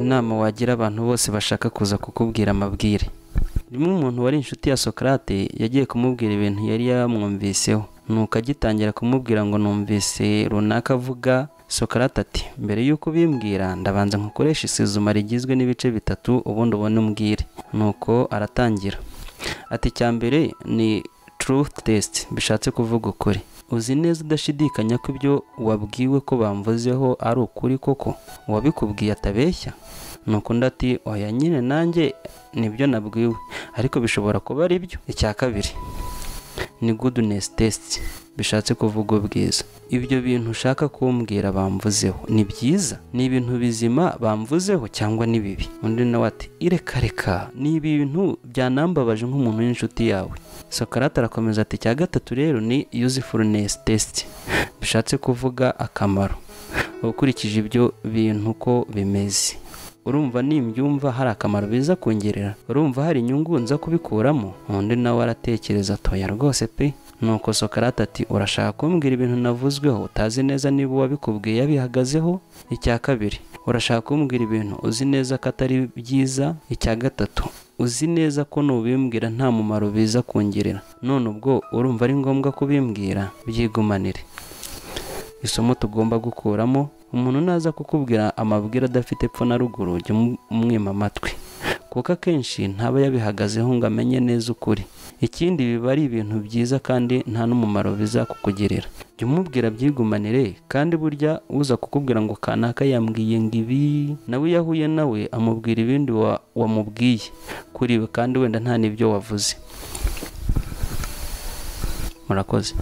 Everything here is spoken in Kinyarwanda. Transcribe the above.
inama wagira abantu bose bashaka kuza kukubwira amabwire. Rimwe umuntu wari inshuti ya Socrate yagiye kumubwira ibintu yari yamwumviseho, nuko agitangira kumubwira ngo numvise runaka avuga. Socrate ati mbere yuko bimbwira ndabanza nkukoresha isuzuma rigizwe n'ibice bitatu ubundi ubone umbwire. Nuko aratangira ati cyambere ni truth test, bishatse kuvuga ukuri. Uzi neza udashidikanya ko ibyo wabwiwe ko bamvuzeho ari ukuri koko, wabikubwiye atabeshya? Nuko ndati oya nyine nanjye nibyo nabwiwe, ariko bishobora kuba ari byo. Icya kabiri ni goodness test, bishatse kuvuga ubwiza. Ibyo bintu ushaka kumbwira bamvuzeho ni byiza, ni ibintu bizima bamvuzeho cyangwa ni bibi? Undi nawe ati reka ni ibintu byanambabaje nk'umuntu w'inshuti yawe. Socrate arakomeza ati cya gatatu rero ni usefulness test, bishatse kuvuga akamaro. Ukurikije ibyo bintu ko bimeze, urumva nimbyumva hari akamaro biza kongerera? Urumva hari inyungu nza kubikuramo? Undi nawe aratekereza atoya rwose pe. Nuko Socrate ati urashaka kumbwira ibintu navuzweho utazi neza niba wabikubwiye yabihagazeho? Icya kabiri urashaka kumbwira ibintu uzi neza ko atari byiza? Icya gatatu uzi neza ko nubimbwira nta mumaro biza kongerera, none ubwo urumva ari ngombwa kubimbwira? Byigumanire. Isomo tugomba gukuramo: umuntu naza kukubwira amabwire adafite epfo na ruguru jya umwima amatwi, kuko akenshi ntaba yabihagazeho ngo amenye neza ukuri. Ikindi biba ari ibintu byiza kandi nta n'umumaro biza kukugerera, jya umubwira byigumanire. Kandi burya uza kukubwira ngo kanaka yambwiye ngo ibi, nawe yahuye nawe amubwira ibindi wamubwiye kuri we kandi wenda nta n'ibyo wavuze. Murakoze.